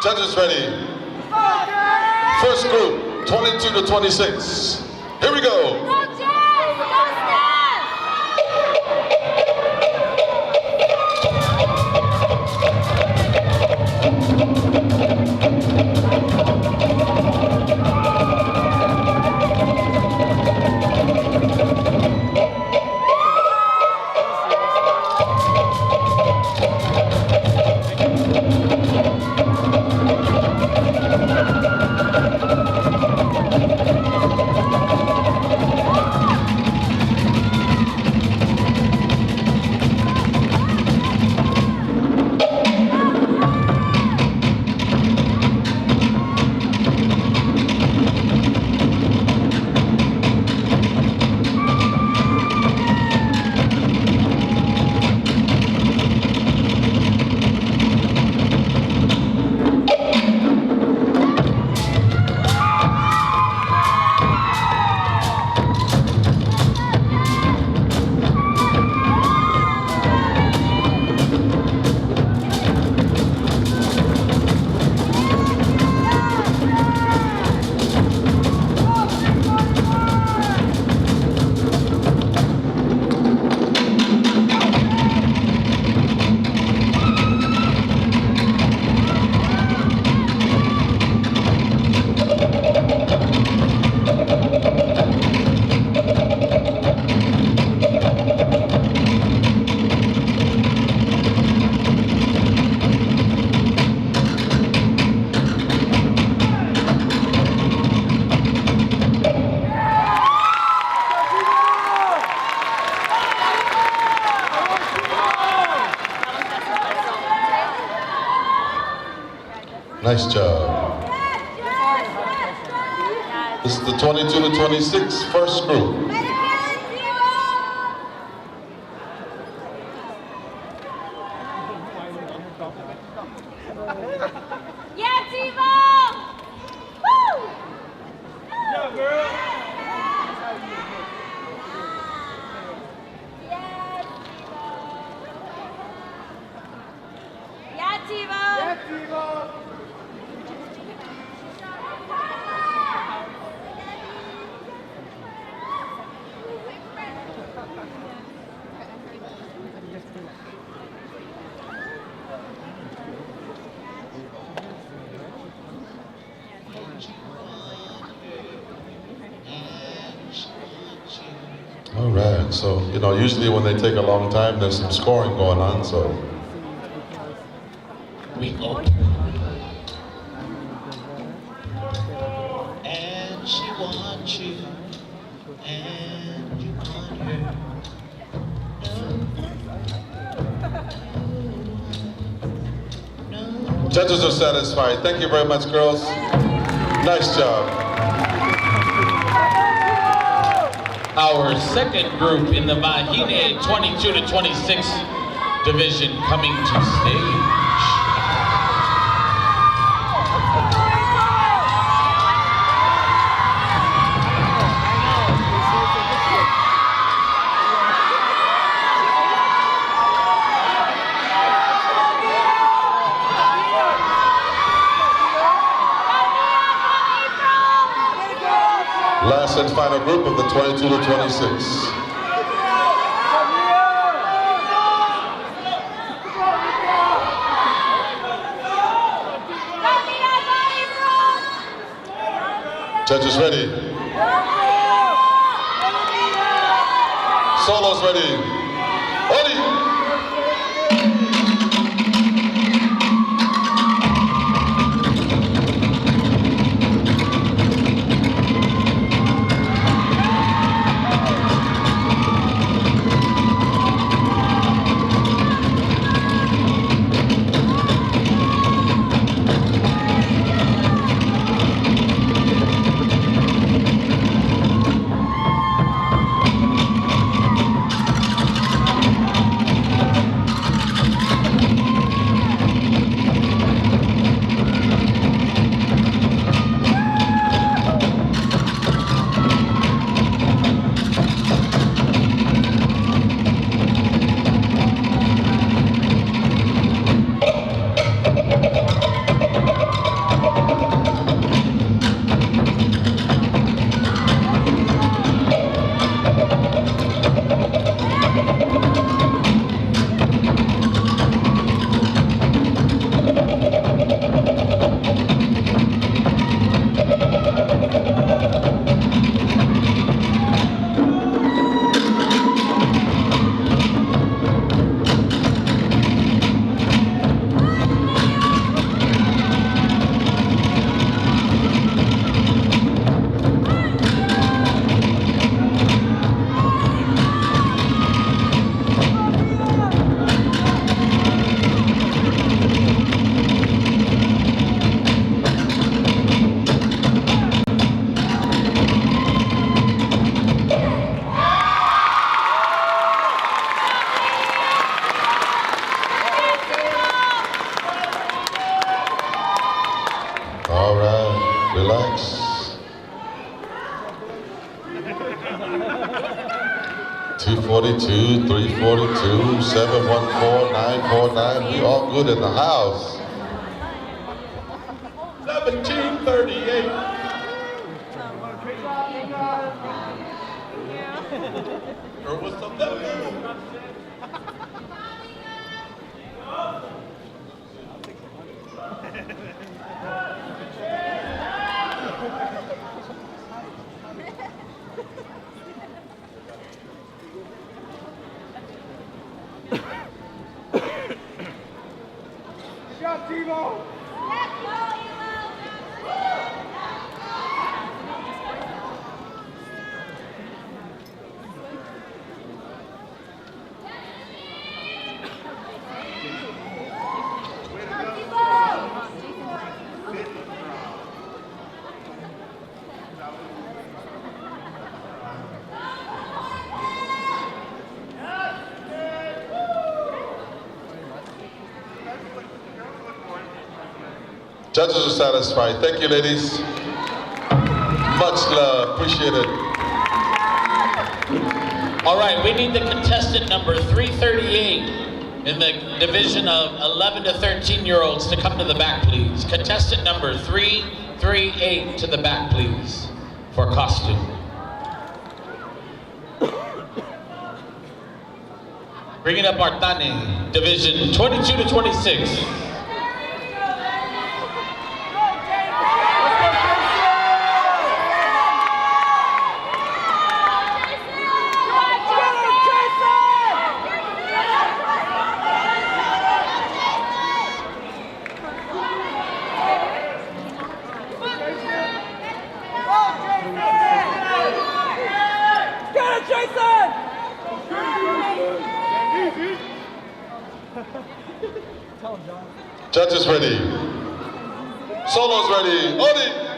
Judges ready. First group, 22 to 26. Here we go. Nice job. This is the 22 to 26 first group. Yeah, T-Ball! Woo! Yeah, girl. Yeah, T-Ball! Yeah, T-Ball. All right, so, usually when they take a long time, there's some scoring going on, so. We go. And she wants you, and you want her. No. Judges are satisfied. Thank you very much, girls. Nice job. Our second group in the Vahine 22 to 26 division coming to stage. Last and final group of the 22 to 26. Judges ready. Solos ready. Ready. 242, 342, 714, 949. We all good in the house. 1738. Or what's up that? Shot, Timo. Judges are satisfied. Thank you, ladies. Much love. Appreciate it. All right, we need the contestant number 338 in the division of 11 to 13-year-olds to come to the back, please. Contestant number 338 to the back, please, for costume. Bringing up Artane, division 22 to 26. Judges ready. Solos ready. Odi.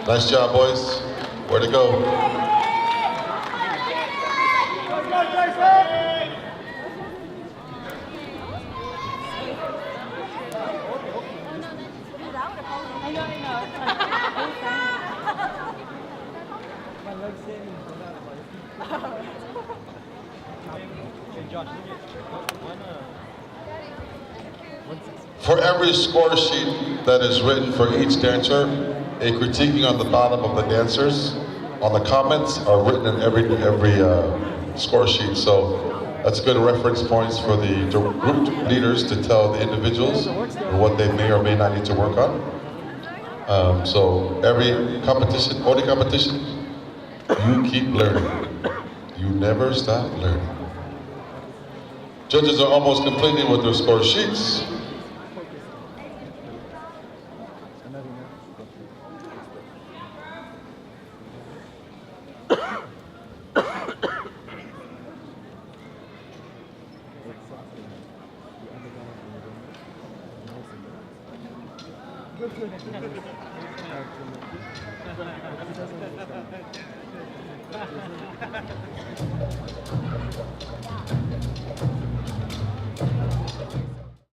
Nice job, boys. Where to go? Let's go, Jason. For every score sheet that is written for each dancer, a critiquing on the bottom of the dancers on the comments are written in every score sheet. So that's good reference points for the group leaders to tell the individuals what they may or may not need to work on. So every competition, body competition, you keep learning. You never stop learning. Judges are almost completing with their score sheets.